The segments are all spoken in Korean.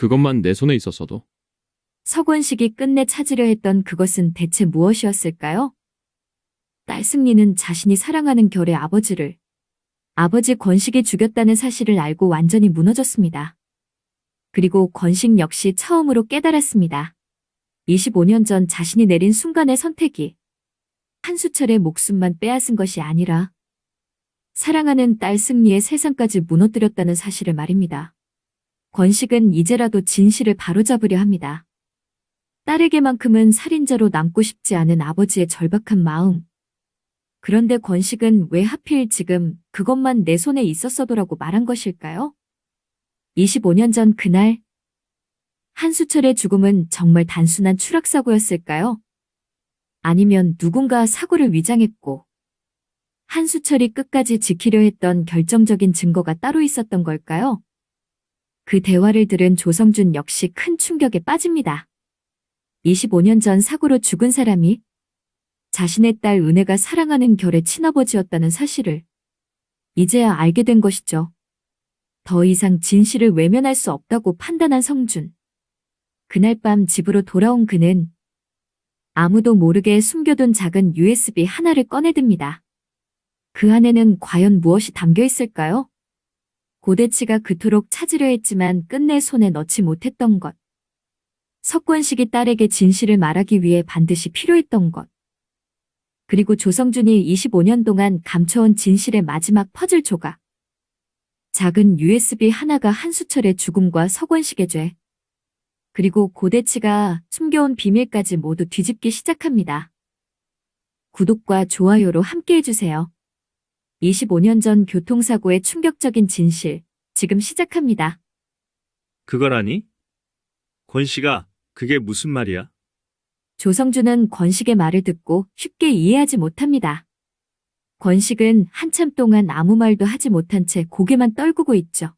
그것만 내 손에 있었어도. 석원식이 끝내 찾으려 했던 그것은 대체 무엇이었을까요? 딸 승리는 자신이 사랑하는 결의 아버지 권식이 죽였다는 사실을 알고 완전히 무너졌습니다. 그리고 권식 역시 처음으로 깨달았습니다. 25년 전 자신이 내린 순간의 선택이 한수철의 목숨만 빼앗은 것이 아니라 사랑하는 딸 승리의 세상까지 무너뜨렸다는 사실을 말입니다. 권식은 이제라도 진실을 바로잡으려 합니다. 딸에게만큼은 살인자로 남고 싶지 않은 아버지의 절박한 마음. 그런데 권식은 왜 하필 지금 그것만 내 손에 있었어도라고 말한 것일까요? 25년 전 그날, 한수철의 죽음은 정말 단순한 추락사고였을까요? 아니면 누군가 사고를 위장했고 한수철이 끝까지 지키려 했던 결정적인 증거가 따로 있었던 걸까요? 그 대화를 들은 조성준 역시 큰 충격에 빠집니다. 25년 전 사고로 죽은 사람이 자신의 딸 은혜가 사랑하는 결의 친아버지였다는 사실을 이제야 알게 된 것이죠. 더 이상 진실을 외면할 수 없다고 판단한 성준. 그날 밤 집으로 돌아온 그는 아무도 모르게 숨겨둔 작은 USB 하나를 꺼내듭니다. 그 안에는 과연 무엇이 담겨 있을까요? 고대치가 그토록 찾으려 했지만 끝내 손에 넣지 못했던 것. 석권식이 딸에게 진실을 말하기 위해 반드시 필요했던 것. 그리고 조성준이 25년 동안 감춰온 진실의 마지막 퍼즐 조각. 작은 USB 하나가 한수철의 죽음과 석원식의 죄. 그리고 고대치가 숨겨온 비밀까지 모두 뒤집기 시작합니다. 구독과 좋아요로 함께 해주세요. 25년 전 교통사고의 충격적인 진실, 지금 시작합니다. 그거라니? 권씨가 그게 무슨 말이야? 조성준은 권식의 말을 듣고 쉽게 이해하지 못합니다. 권식은 한참 동안 아무 말도 하지 못한 채 고개만 떨구고 있죠.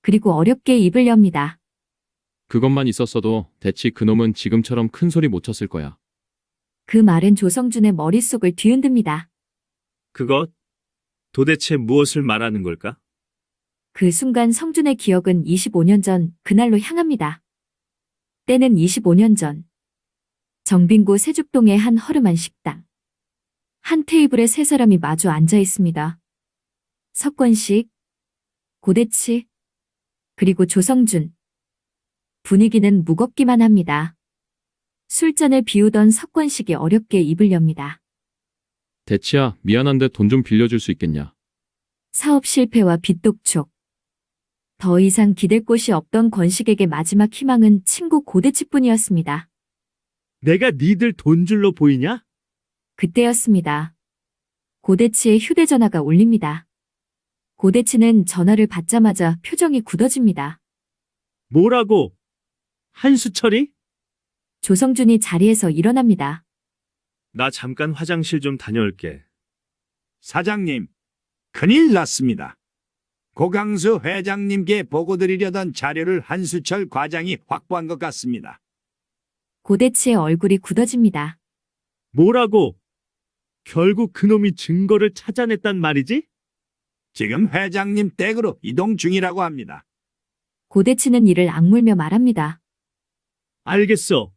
그리고 어렵게 입을 엽니다. 그것만 있었어도 대치 그놈은 지금처럼 큰 소리 못 쳤을 거야. 그 말은 조성준의 머릿속을 뒤흔듭니다. 그것 도대체 무엇을 말하는 걸까? 그 순간 성준의 기억은 25년 전 그날로 향합니다. 때는 25년 전. 정빈구 세죽동의 한 허름한 식당. 한 테이블에 세 사람이 마주 앉아 있습니다. 석권식, 고대치, 그리고 조성준. 분위기는 무겁기만 합니다. 술잔을 비우던 석권식이 어렵게 입을 엽니다. 대치야, 미안한데 돈 좀 빌려줄 수 있겠냐? 사업 실패와 빚독촉. 더 이상 기댈 곳이 없던 권식에게 마지막 희망은 친구 고대치뿐이었습니다. 내가 니들 돈줄로 보이냐? 그때였습니다. 고대치의 휴대전화가 울립니다. 고대치는 전화를 받자마자 표정이 굳어집니다. 뭐라고? 한수철이? 조성준이 자리에서 일어납니다. 나 잠깐 화장실 좀 다녀올게. 사장님, 큰일 났습니다. 고강수 회장님께 보고드리려던 자료를 한수철 과장이 확보한 것 같습니다. 고대치의 얼굴이 굳어집니다. 뭐라고? 결국 그놈이 증거를 찾아냈단 말이지? 지금 회장님 댁으로 이동 중이라고 합니다. 고대치는 이를 악물며 말합니다. 알겠어.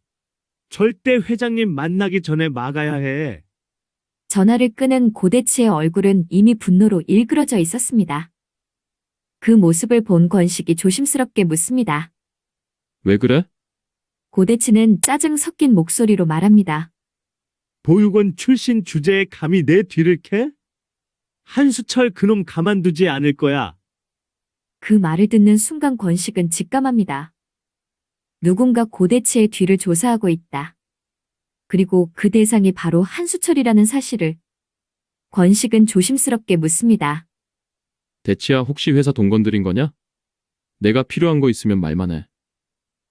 절대 회장님 만나기 전에 막아야 해. 전화를 끄는 고대치의 얼굴은 이미 분노로 일그러져 있었습니다. 그 모습을 본 권식이 조심스럽게 묻습니다. 왜 그래? 고대치는 짜증 섞인 목소리로 말합니다. 보육원 출신 주제에 감히 내 뒤를 캐? 한수철 그놈 가만두지 않을 거야. 그 말을 듣는 순간 권식은 직감합니다. 누군가 고대치의 뒤를 조사하고 있다. 그리고 그 대상이 바로 한수철이라는 사실을 권식은 조심스럽게 묻습니다. 대치야, 혹시 회사 돈 건드린 거냐? 내가 필요한 거 있으면 말만 해.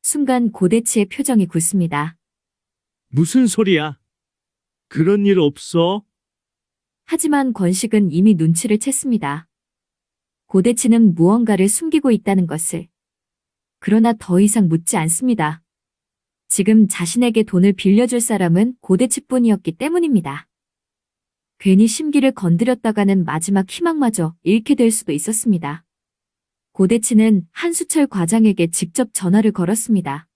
순간 고대치의 표정이 굳습니다. 무슨 소리야? 그런 일 없어? 하지만 권식은 이미 눈치를 챘습니다. 고대치는 무언가를 숨기고 있다는 것을. 그러나 더 이상 묻지 않습니다. 지금 자신에게 돈을 빌려줄 사람은 고대치뿐이었기 때문입니다. 괜히 심기를 건드렸다가는 마지막 희망마저 잃게 될 수도 있었습니다. 고대치는 한수철 과장에게 직접 전화를 걸었습니다.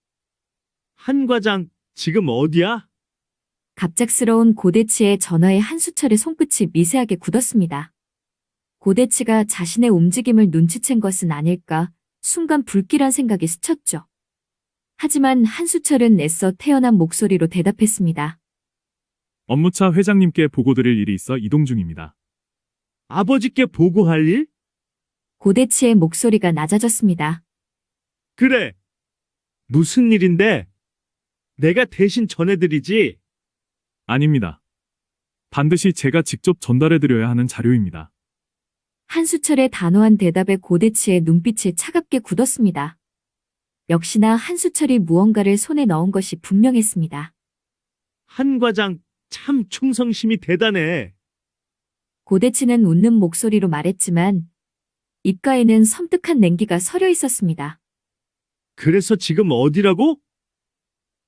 한 과장, 지금 어디야? 갑작스러운 고대치의 전화에 한수철의 손끝이 미세하게 굳었습니다. 고대치가 자신의 움직임을 눈치챈 것은 아닐까 순간 불길한 생각이 스쳤죠. 하지만 한수철은 애써 태어난 목소리로 대답했습니다. 업무차 회장님께 보고드릴 일이 있어 이동 중입니다. 아버지께 보고할 일? 고대치의 목소리가 낮아졌습니다. 그래. 무슨 일인데? 내가 대신 전해드리지. 아닙니다. 반드시 제가 직접 전달해드려야 하는 자료입니다. 한수철의 단호한 대답에 고대치의 눈빛이 차갑게 굳었습니다. 역시나 한수철이 무언가를 손에 넣은 것이 분명했습니다. 한 과장, 참 충성심이 대단해. 고대치는 웃는 목소리로 말했지만 입가에는 섬뜩한 냉기가 서려 있었습니다. 그래서 지금 어디라고?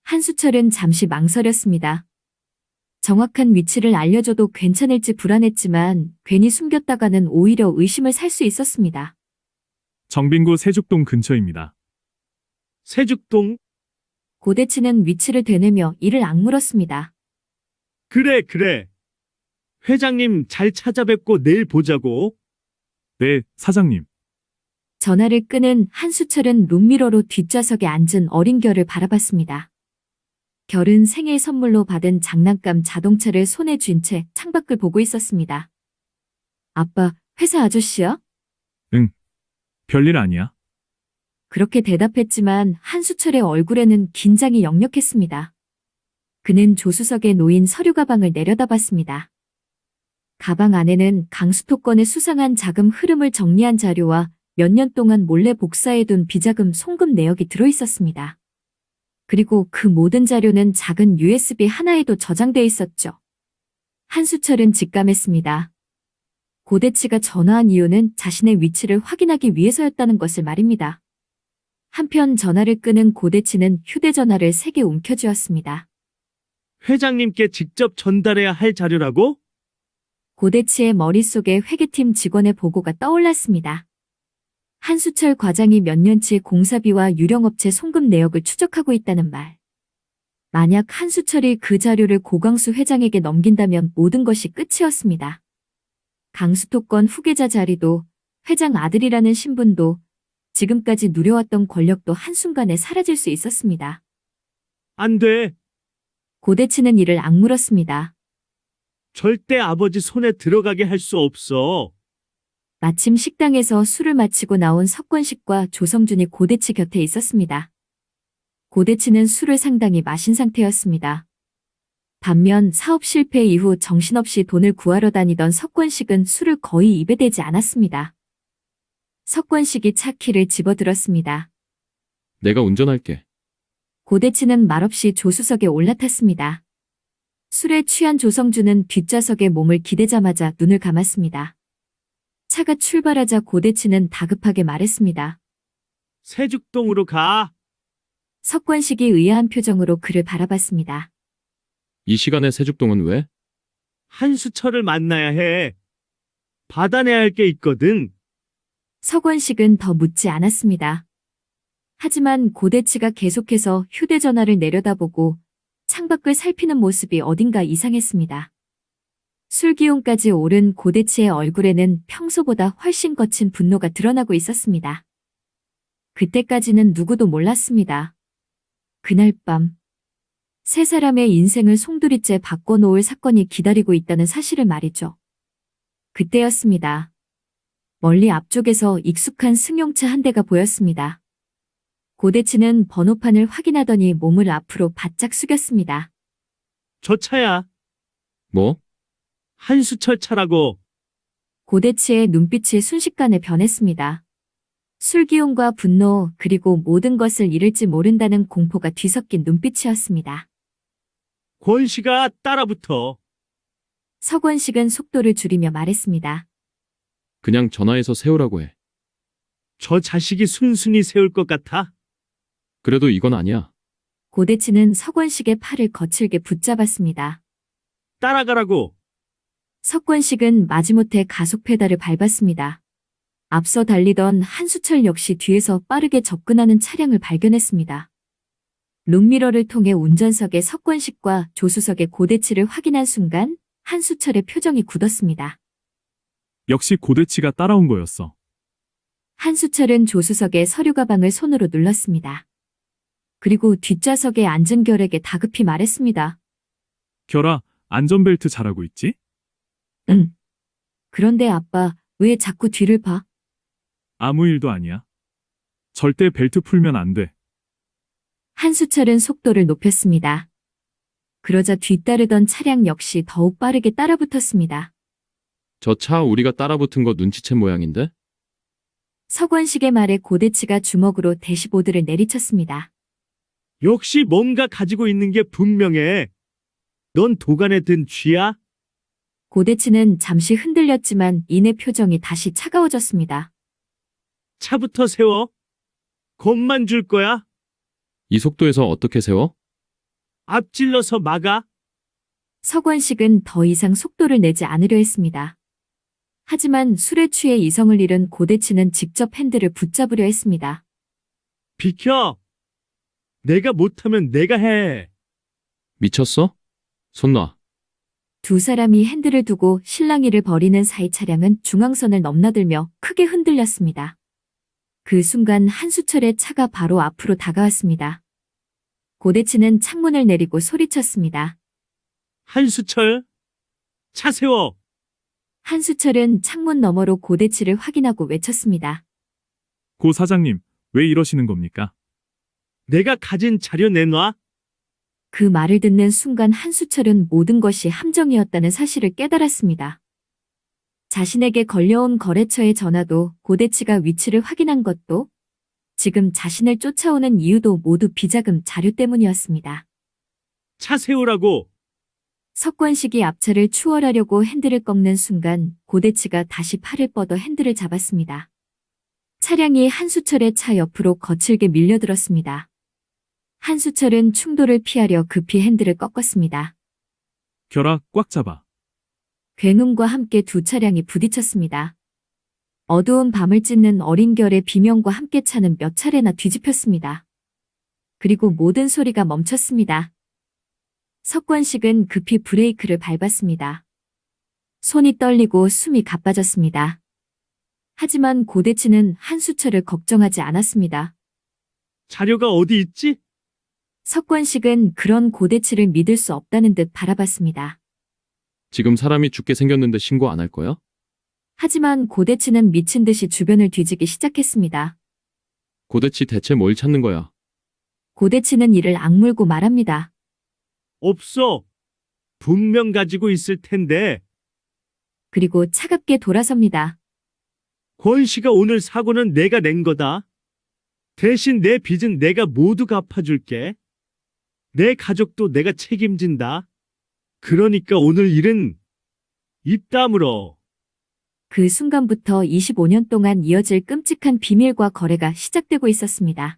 한수철은 잠시 망설였습니다. 정확한 위치를 알려줘도 괜찮을지 불안했지만 괜히 숨겼다가는 오히려 의심을 살 수 있었습니다. 정빈구 세죽동 근처입니다. 세죽동? 고대치는 위치를 되뇌며 이를 악물었습니다. 그래. 회장님 잘 찾아뵙고 내일 보자고. 네, 사장님. 전화를 끄는 한수철은 룸미러로 뒷좌석에 앉은 어린 결을 바라봤습니다. 결은 생일 선물로 받은 장난감 자동차를 손에 쥔 채 창밖을 보고 있었습니다. 아빠, 회사 아저씨야? 별일 아니야. 그렇게 대답했지만 한수철의 얼굴에는 긴장이 역력했습니다. 그는 조수석에 놓인 서류 가방을 내려다봤습니다. 가방 안에는 강수토건의 수상한 자금 흐름을 정리한 자료와 몇 년 동안 몰래 복사해둔 비자금 송금 내역이 들어있었습니다. 그리고 그 모든 자료는 작은 USB 하나에도 저장돼 있었죠. 한수철은 직감했습니다. 고대치가 전화한 이유는 자신의 위치를 확인하기 위해서였다는 것을 말입니다. 한편 전화를 끄는 고대치는 휴대전화를 3개 움켜쥐었습니다. 회장님께 직접 전달해야 할 자료라고? 고대치의 머릿속에 회계팀 직원의 보고가 떠올랐습니다. 한수철 과장이 몇 년치 공사비와 유령업체 송금 내역을 추적하고 있다는 말. 만약 한수철이 그 자료를 고광수 회장에게 넘긴다면 모든 것이 끝이었습니다. 강수토건 후계자 자리도, 회장 아들이라는 신분도, 지금까지 누려왔던 권력도 한순간에 사라질 수 있었습니다. 안 돼. 고대치는 이를 악물었습니다. 절대 아버지 손에 들어가게 할 수 없어. 마침 식당에서 술을 마치고 나온 석권식과 조성준이 고대치 곁에 있었습니다. 고대치는 술을 상당히 마신 상태였습니다. 반면 사업 실패 이후 정신없이 돈을 구하러 다니던 석권식은 술을 거의 입에 대지 않았습니다. 석권식이 차 키를 집어들었습니다. 내가 운전할게. 고대치는 말없이 조수석에 올라탔습니다. 술에 취한 조성준은 뒷좌석에 몸을 기대자마자 눈을 감았습니다. 차가 출발하자 고대치는 다급하게 말했습니다. 세죽동으로 가. 석권식이 의아한 표정으로 그를 바라봤습니다. 이 시간에 세죽동은 왜? 한수철을 만나야 해. 받아내야 할 게 있거든. 석원식은 더 묻지 않았습니다. 하지만 고대치가 계속해서 휴대전화를 내려다보고 창밖을 살피는 모습이 어딘가 이상했습니다. 술기운까지 오른 고대치의 얼굴에는 평소보다 훨씬 거친 분노가 드러나고 있었습니다. 그때까지는 누구도 몰랐습니다. 그날 밤, 세 사람의 인생을 송두리째 바꿔놓을 사건이 기다리고 있다는 사실을 말이죠. 그때였습니다. 멀리 앞쪽에서 익숙한 승용차 한 대가 보였습니다. 고대치는 번호판을 확인하더니 몸을 앞으로 바짝 숙였습니다. 저 차야. 뭐? 한수철 차라고. 고대치의 눈빛이 순식간에 변했습니다. 술기운과 분노 그리고 모든 것을 잃을지 모른다는 공포가 뒤섞인 눈빛이었습니다. 권씨가 따라붙어. 석원식은 속도를 줄이며 말했습니다. 그냥 전화해서 세우라고 해. 저 자식이 순순히 세울 것 같아. 그래도 이건 아니야. 고대치는 석원식의 팔을 거칠게 붙잡았습니다. 따라가라고. 석권식은 마지못해 가속 페달을 밟았습니다. 앞서 달리던 한수철 역시 뒤에서 빠르게 접근하는 차량을 발견했습니다. 룸미러를 통해 운전석의 석권식과 조수석의 고대치를 확인한 순간 한수철의 표정이 굳었습니다. 역시 고대치가 따라온 거였어. 한수철은 조수석의 서류 가방을 손으로 눌렀습니다. 그리고 뒷좌석에 앉은 결에게 다급히 말했습니다. 결아, 안전벨트 잘하고 있지? 응. 그런데 아빠, 왜 자꾸 뒤를 봐? 아무 일도 아니야. 절대 벨트 풀면 안 돼. 한수철은 속도를 높였습니다. 그러자 뒤따르던 차량 역시 더욱 빠르게 따라붙었습니다. 저 차 우리가 따라붙은 거 눈치챈 모양인데? 서권식의 말에 고대치가 주먹으로 대시보드를 내리쳤습니다. 역시 뭔가 가지고 있는 게 분명해. 넌 도간에 든 쥐야? 고대치는 잠시 흔들렸지만 이내 표정이 다시 차가워졌습니다. 차부터 세워. 겁만 줄 거야? 이 속도에서 어떻게 세워? 앞질러서 막아. 서권식은 더 이상 속도를 내지 않으려 했습니다. 하지만 술에 취해 이성을 잃은 고대치는 직접 핸들을 붙잡으려 했습니다. 비켜. 내가 못하면 내가 해. 미쳤어? 손 놔. 두 사람이 핸들을 두고 실랑이를 벌이는 사이 차량은 중앙선을 넘나들며 크게 흔들렸습니다. 그 순간 한수철의 차가 바로 앞으로 다가왔습니다. 고대치는 창문을 내리고 소리쳤습니다. 한수철. 차 세워. 한수철은 창문 너머로 고대치를 확인하고 외쳤습니다. 고 사장님, 왜 이러시는 겁니까? 내가 가진 자료 내놔. 그 말을 듣는 순간 한수철은 모든 것이 함정이었다는 사실을 깨달았습니다. 자신에게 걸려온 거래처의 전화도 고대치가 위치를 확인한 것도 지금 자신을 쫓아오는 이유도 모두 비자금 자료 때문이었습니다. 차 세우라고. 석권식이 앞차를 추월하려고 핸들을 꺾는 순간 고대치가 다시 팔을 뻗어 핸들을 잡았습니다. 차량이 한수철의 차 옆으로 거칠게 밀려들었습니다. 한수철은 충돌을 피하려 급히 핸들을 꺾었습니다. 결아, 꽉 잡아. 굉음과 함께 두 차량이 부딪혔습니다. 어두운 밤을 찢는 어린 결의 비명과 함께 차는 몇 차례나 뒤집혔습니다. 그리고 모든 소리가 멈췄습니다. 석권식은 급히 브레이크를 밟았습니다. 손이 떨리고 숨이 가빠졌습니다. 하지만 고대치는 한수철을 걱정하지 않았습니다. 자료가 어디 있지? 석권식은 그런 고대치를 믿을 수 없다는 듯 바라봤습니다. 지금 사람이 죽게 생겼는데 신고 안 할 거야? 하지만 고대치는 미친 듯이 주변을 뒤지기 시작했습니다. 고대치 대체 뭘 찾는 거야? 고대치는 이를 악물고 말합니다. 없어. 분명 가지고 있을 텐데. 그리고 차갑게 돌아섭니다. 권 씨가 오늘 사고는 내가 낸 거다. 대신 내 빚은 내가 모두 갚아줄게. 내 가족도 내가 책임진다. 그러니까 오늘 일은 입 다물어. 그 순간부터 25년 동안 이어질 끔찍한 비밀과 거래가 시작되고 있었습니다.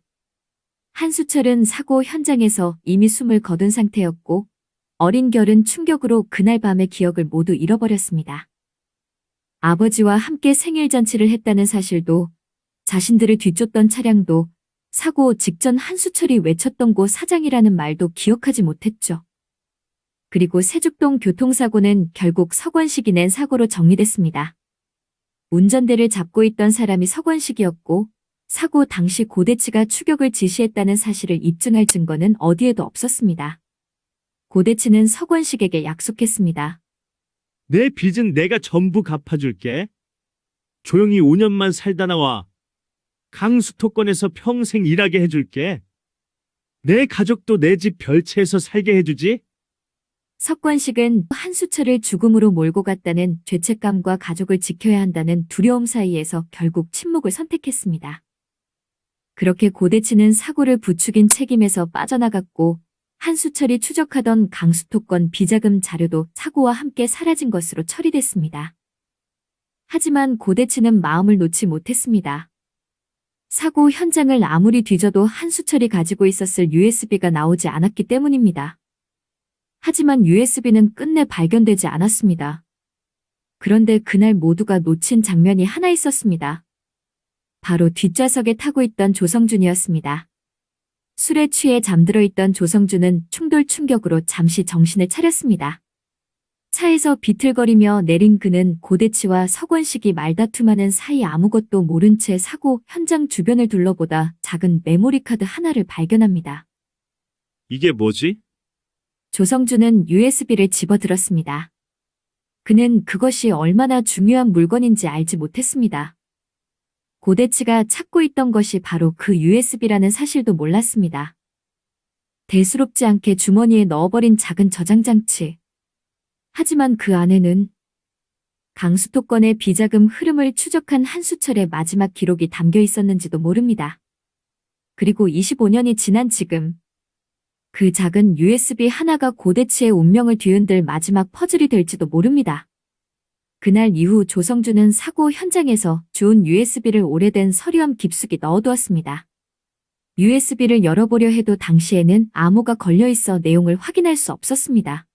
한수철은 사고 현장에서 이미 숨을 거둔 상태였고 어린 결은 충격으로 그날 밤의 기억을 모두 잃어버렸습니다. 아버지와 함께 생일 잔치를 했다는 사실도 자신들을 뒤쫓던 차량도 사고 직전 한수철이 외쳤던 고 사장이라는 말도 기억하지 못했죠. 그리고 세죽동 교통사고는 결국 서권식이 낸 사고로 정리됐습니다. 운전대를 잡고 있던 사람이 서권식이었고 사고 당시 고대치가 추격을 지시했다는 사실을 입증할 증거는 어디에도 없었습니다. 고대치는 서권식에게 약속했습니다. 내 빚은 내가 전부 갚아줄게. 조용히 5년만 살다 나와. 강수토권에서 평생 일하게 해줄게. 내 가족도 내 집 별채에서 살게 해주지. 석권식은 한수철을 죽음으로 몰고 갔다는 죄책감과 가족을 지켜야 한다는 두려움 사이에서 결국 침묵을 선택했습니다. 그렇게 고대치는 사고를 부추긴 책임에서 빠져나갔고 한수철이 추적하던 강수토권 비자금 자료도 사고와 함께 사라진 것으로 처리됐습니다. 하지만 고대치는 마음을 놓지 못했습니다. 사고 현장을 아무리 뒤져도 한수철이 가지고 있었을 USB가 나오지 않았기 때문입니다. 하지만 USB는 끝내 발견되지 않았습니다. 그런데 그날 모두가 놓친 장면이 하나 있었습니다. 바로 뒷좌석에 타고 있던 조성준이었습니다. 술에 취해 잠들어 있던 조성준은 충돌 충격으로 잠시 정신을 차렸습니다. 차에서 비틀거리며 내린 그는 고대치와 서권식이 말다툼하는 사이 아무것도 모른 채 사고 현장 주변을 둘러보다 작은 메모리 카드 하나를 발견합니다. 이게 뭐지? 조성준은 USB를 집어들었습니다. 그는 그것이 얼마나 중요한 물건인지 알지 못했습니다. 고대치가 찾고 있던 것이 바로 그 USB라는 사실도 몰랐습니다. 대수롭지 않게 주머니에 넣어버린 작은 저장장치. 하지만 그 안에는 강수토권의 비자금 흐름을 추적한 한수철의 마지막 기록이 담겨 있었는지도 모릅니다. 그리고 25년이 지난 지금 그 작은 USB 하나가 고대치의 운명을 뒤흔들 마지막 퍼즐이 될지도 모릅니다. 그날 이후 조성준은 사고 현장에서 주운 USB를 오래된 서류함 깊숙이 넣어두었습니다. USB를 열어보려 해도 당시에는 암호가 걸려있어 내용을 확인할 수 없었습니다.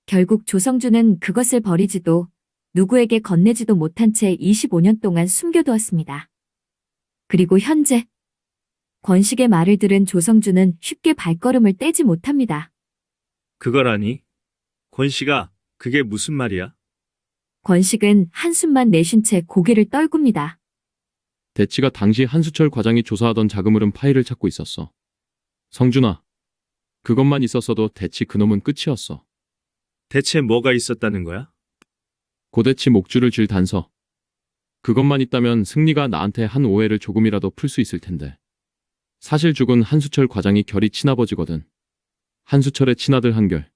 결국 조성준은 그것을 버리지도 누구에게 건네지도 못한 채 25년 동안 숨겨두었습니다. 그리고 현재 권식의 말을 들은 조성준은 쉽게 발걸음을 떼지 못합니다. 그거라니? 권씨가 그게 무슨 말이야? 권식은 한숨만 내쉰 채 고개를 떨굽니다. 대치가 당시 한수철 과장이 조사하던 자금 흐름 파일을 찾고 있었어. 성준아, 그것만 있었어도 대치 그놈은 끝이었어. 대체 뭐가 있었다는 거야? 고대치 목줄을 쥘 단서. 그것만 있다면 승리가 나한테 한 오해를 조금이라도 풀 수 있을 텐데. 사실 죽은 한수철 과장이 결이 친아버지거든. 한수철의 친아들 한결.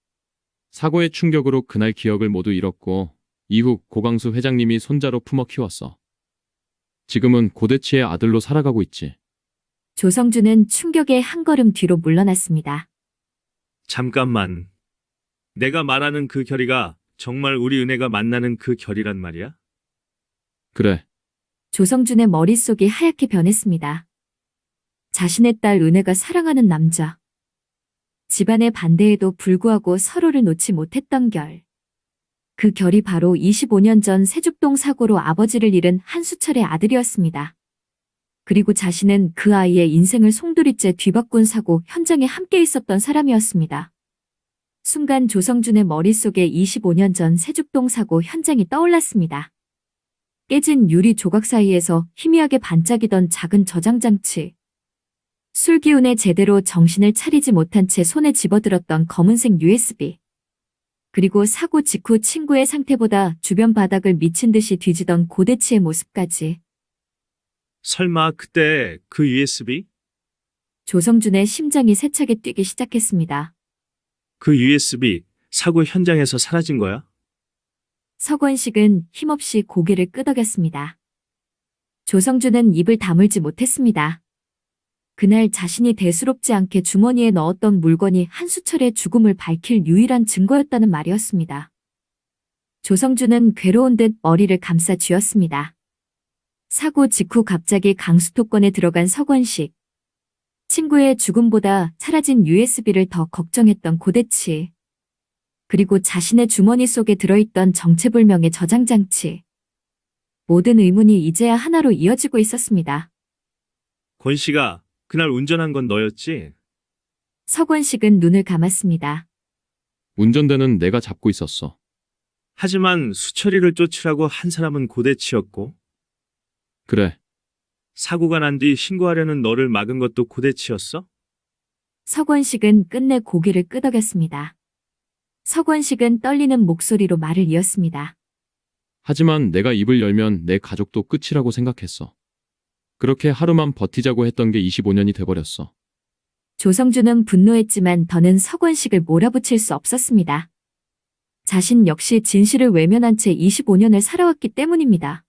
사고의 충격으로 그날 기억을 모두 잃었고 이후 고강수 회장님이 손자로 품어 키웠어. 지금은 고대치의 아들로 살아가고 있지. 조성준은 충격에 한 걸음 뒤로 물러났습니다. 잠깐만. 내가 말하는 그 결이가 정말 우리 은혜가 만나는 그 결이란 말이야? 그래. 조성준의 머릿속이 하얗게 변했습니다. 자신의 딸 은혜가 사랑하는 남자. 집안의 반대에도 불구하고 서로를 놓지 못했던 결. 그 결이 바로 25년 전 세죽동 사고로 아버지를 잃은 한수철의 아들이었습니다. 그리고 자신은 그 아이의 인생을 송두리째 뒤바꾼 사고 현장에 함께 있었던 사람이었습니다. 순간 조성준의 머릿속에 25년 전 세죽동 사고 현장이 떠올랐습니다. 깨진 유리 조각 사이에서 희미하게 반짝이던 작은 저장장치. 술 기운에 제대로 정신을 차리지 못한 채 손에 집어들었던 검은색 USB. 그리고 사고 직후 친구의 상태보다 주변 바닥을 미친 듯이 뒤지던 고대치의 모습까지. 설마 그때 그 USB? 조성준의 심장이 세차게 뛰기 시작했습니다. 그 USB 사고 현장에서 사라진 거야? 서권식은 힘없이 고개를 끄덕였습니다. 조성준은 입을 다물지 못했습니다. 그날 자신이 대수롭지 않게 주머니에 넣었던 물건이 한수철의 죽음을 밝힐 유일한 증거였다는 말이었습니다. 조성준은 괴로운 듯 머리를 감싸 쥐었습니다. 사고 직후 갑자기 강수토권에 들어간 서권식. 친구의 죽음보다 사라진 USB를 더 걱정했던 고대치. 그리고 자신의 주머니 속에 들어있던 정체불명의 저장장치. 모든 의문이 이제야 하나로 이어지고 있었습니다. 권씨가 그날 운전한 건 너였지? 서권식은 눈을 감았습니다. 운전대는 내가 잡고 있었어. 하지만 수철이를 쫓으라고 한 사람은 고대치였고 그래. 사고가 난 뒤 신고하려는 너를 막은 것도 고대치였어? 서권식은 끝내 고개를 끄덕였습니다. 서권식은 떨리는 목소리로 말을 이었습니다. 하지만 내가 입을 열면 내 가족도 끝이라고 생각했어. 그렇게 하루만 버티자고 했던 게 25년이 돼버렸어. 조성준은 분노했지만 더는 서권식을 몰아붙일 수 없었습니다. 자신 역시 진실을 외면한 채 25년을 살아왔기 때문입니다.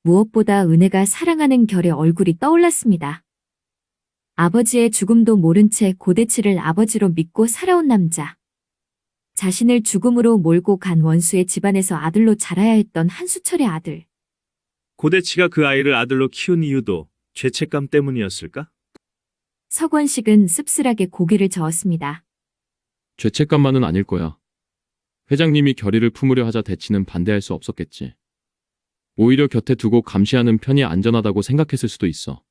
무엇보다 은혜가 사랑하는 결의 얼굴이 떠올랐습니다. 아버지의 죽음도 모른 채 고대치를 아버지로 믿고 살아온 남자. 자신을 죽음으로 몰고 간 원수의 집안에서 아들로 자라야 했던 한수철의 아들. 고대치가 그 아이를 아들로 키운 이유도 죄책감 때문이었을까? 서권식은 씁쓸하게 고개를 저었습니다. 죄책감만은 아닐 거야. 회장님이 결의를 품으려 하자 대치는 반대할 수 없었겠지. 오히려 곁에 두고 감시하는 편이 안전하다고 생각했을 수도 있어.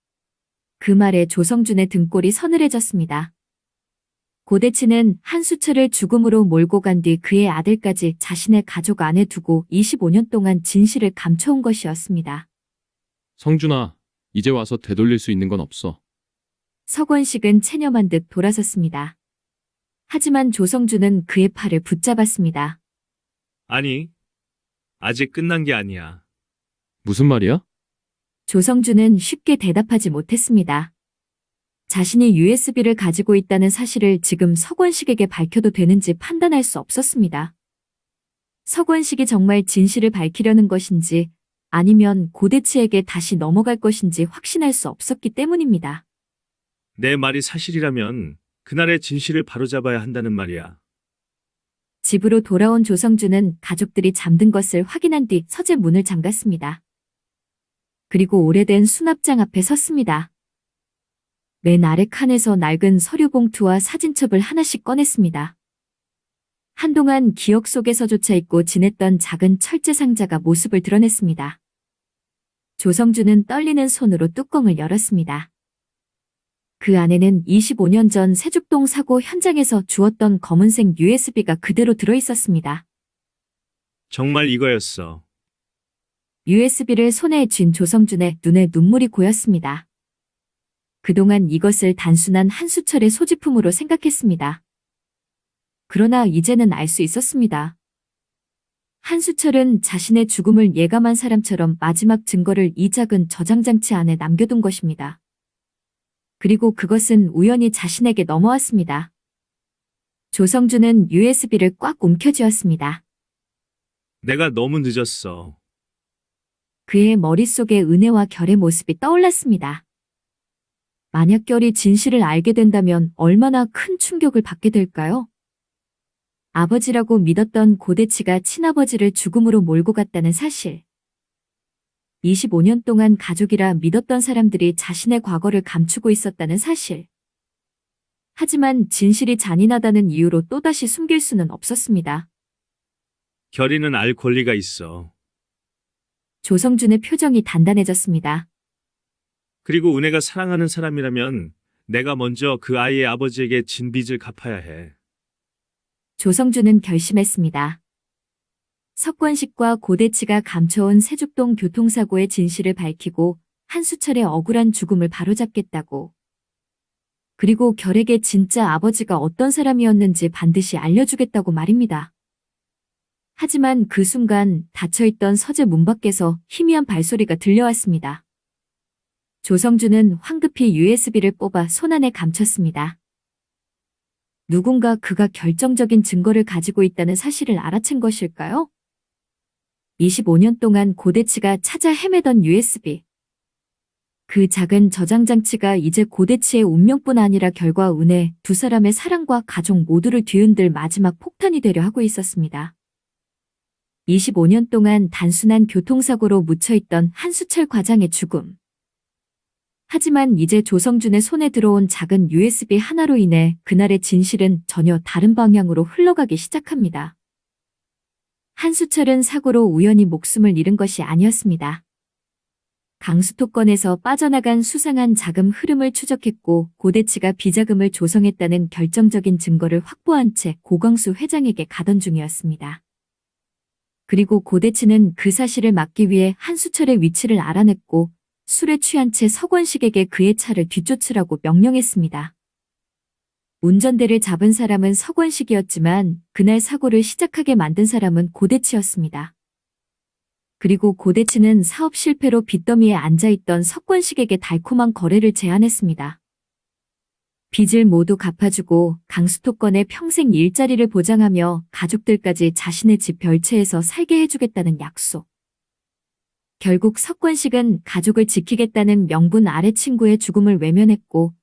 그 말에 조성준의 등골이 서늘해졌습니다. 고대치는 한수철을 죽음으로 몰고 간 뒤 그의 아들까지 자신의 가족 안에 두고 25년 동안 진실을 감춰온 것이었습니다. 성준아, 이제 와서 되돌릴 수 있는 건 없어. 서권식은 체념한 듯 돌아섰습니다. 하지만 조성준은 그의 팔을 붙잡았습니다. 아니, 아직 끝난 게 아니야. 무슨 말이야? 조성준은 쉽게 대답하지 못했습니다. 자신이 USB를 가지고 있다는 사실을 지금 서권식에게 밝혀도 되는지 판단할 수 없었습니다. 서권식이 정말 진실을 밝히려는 것인지 아니면 고대치에게 다시 넘어갈 것인지 확신할 수 없었기 때문입니다. 내 말이 사실이라면 그날의 진실을 바로잡아야 한다는 말이야. 집으로 돌아온 조성준은 가족들이 잠든 것을 확인한 뒤 서재 문을 잠갔습니다. 그리고 오래된 수납장 앞에 섰습니다. 맨 아래 칸에서 낡은 서류 봉투와 사진첩을 하나씩 꺼냈습니다. 한동안 기억 속에서조차 잊고 지냈던 작은 철제 상자가 모습을 드러냈습니다. 조성준은 떨리는 손으로 뚜껑을 열었습니다. 그 안에는 25년 전 세죽동 사고 현장에서 주웠던 검은색 USB가 그대로 들어있었습니다. 정말 이거였어. USB를 손에 쥔 조성준의 눈에 눈물이 고였습니다. 그동안 이것을 단순한 한수철의 소지품으로 생각했습니다. 그러나 이제는 알 수 있었습니다. 한수철은 자신의 죽음을 예감한 사람처럼 마지막 증거를 이 작은 저장장치 안에 남겨둔 것입니다. 그리고 그것은 우연히 자신에게 넘어왔습니다. 조성준은 USB를 꽉 움켜쥐었습니다. 내가 너무 늦었어. 그의 머릿속에 은혜와 결의 모습이 떠올랐습니다. 만약 결이 진실을 알게 된다면 얼마나 큰 충격을 받게 될까요? 아버지라고 믿었던 고대치가 친아버지를 죽음으로 몰고 갔다는 사실. 25년 동안 가족이라 믿었던 사람들이 자신의 과거를 감추고 있었다는 사실. 하지만 진실이 잔인하다는 이유로 또다시 숨길 수는 없었습니다. 결의는 알 권리가 있어. 조성준의 표정이 단단해졌습니다. 그리고 은혜가 사랑하는 사람이라면 내가 먼저 그 아이의 아버지에게 진 빚을 갚아야 해. 조성준은 결심했습니다. 석권식과 고대치가 감춰온 세죽동 교통사고의 진실을 밝히고 한수철의 억울한 죽음을 바로잡겠다고. 그리고 결에게 진짜 아버지가 어떤 사람이었는지 반드시 알려주겠다고 말입니다. 하지만 그 순간 닫혀있던 서재 문 밖에서 희미한 발소리가 들려왔습니다. 조성준은 황급히 USB를 뽑아 손안에 감췄습니다. 누군가 그가 결정적인 증거를 가지고 있다는 사실을 알아챈 것일까요? 25년 동안 고대치가 찾아 헤매던 USB. 그 작은 저장장치가 이제 고대치의 운명뿐 아니라 결과 은혜, 두 사람의 사랑과 가족 모두를 뒤흔들 마지막 폭탄이 되려 하고 있었습니다. 25년 동안 단순한 교통사고로 묻혀있던 한수철 과장의 죽음. 하지만 이제 조성준의 손에 들어온 작은 USB 하나로 인해 그날의 진실은 전혀 다른 방향으로 흘러가기 시작합니다. 한수철은 사고로 우연히 목숨을 잃은 것이 아니었습니다. 강수토권에서 빠져나간 수상한 자금 흐름을 추적했고 고대치가 비자금을 조성했다는 결정적인 증거를 확보한 채 고광수 회장에게 가던 중이었습니다. 그리고 고대치는 그 사실을 막기 위해 한수철의 위치를 알아냈고 술에 취한 채 서권식에게 그의 차를 뒤쫓으라고 명령했습니다. 운전대를 잡은 사람은 서권식이었지만 그날 사고를 시작하게 만든 사람은 고대치였습니다. 그리고 고대치는 사업 실패로 빚더미에 앉아있던 서권식에게 달콤한 거래를 제안했습니다. 빚을 모두 갚아주고 강수토권의 평생 일자리를 보장하며 가족들까지 자신의 집 별채에서 살게 해주겠다는 약속. 결국 석권식은 가족을 지키겠다는 명분 아래 친구의 죽음을 외면했고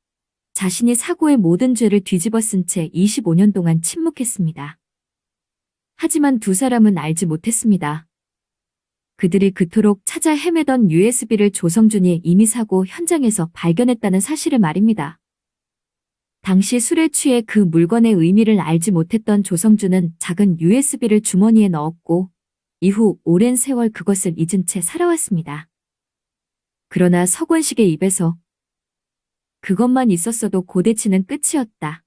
자신이 사고의 모든 죄를 뒤집어 쓴 채 25년 동안 침묵했습니다. 하지만 두 사람은 알지 못했습니다. 그들이 그토록 찾아 헤매던 USB를 조성준이 이미 사고 현장에서 발견했다는 사실을 말입니다. 당시 술에 취해 그 물건의 의미를 알지 못했던 조성준은 작은 USB를 주머니에 넣었고 이후 오랜 세월 그것을 잊은 채 살아왔습니다. 그러나 서권식의 입에서 그것만 있었어도 고대치는 끝이었다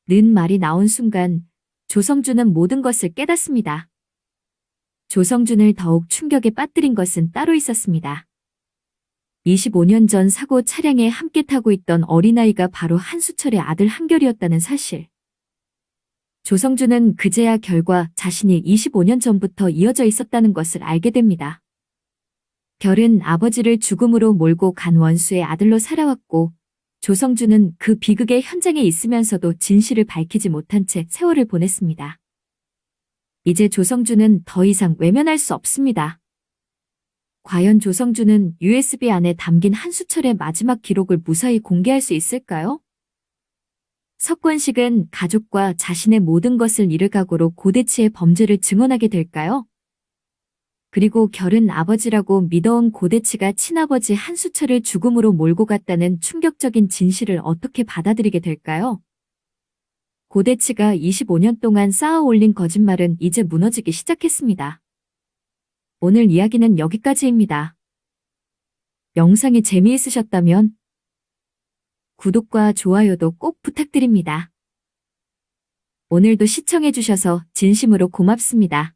는 말이 나온 순간 조성주는 모든 것을 깨닫습니다. 조성준을 더욱 충격에 빠뜨린 것은 따로 있었습니다. 25년 전 사고 차량에 함께 타고 있던 어린아이가 바로 한수철의 아들 한결이었다는 사실. 조성준은 그제야 결과 자신이 25년 전부터 이어져 있었다는 것을 알게 됩니다. 결은 아버지를 죽음으로 몰고 간 원수의 아들로 살아왔고, 조성준은 그 비극의 현장에 있으면서도 진실을 밝히지 못한 채 세월을 보냈습니다. 이제 조성준은 더 이상 외면할 수 없습니다. 과연 조성준은 USB 안에 담긴 한수철의 마지막 기록을 무사히 공개할 수 있을까요? 석권식은 가족과 자신의 모든 것을 잃을 각오로 고대치의 범죄를 증언하게 될까요? 그리고 결은 아버지라고 믿어온 고대치가 친아버지 한수철을 죽음으로 몰고 갔다는 충격적인 진실을 어떻게 받아들이게 될까요? 고대치가 25년 동안 쌓아 올린 거짓말은 이제 무너지기 시작했습니다. 오늘 이야기는 여기까지입니다. 영상이 재미있으셨다면 구독과 좋아요도 꼭 부탁드립니다. 오늘도 시청해주셔서 진심으로 고맙습니다.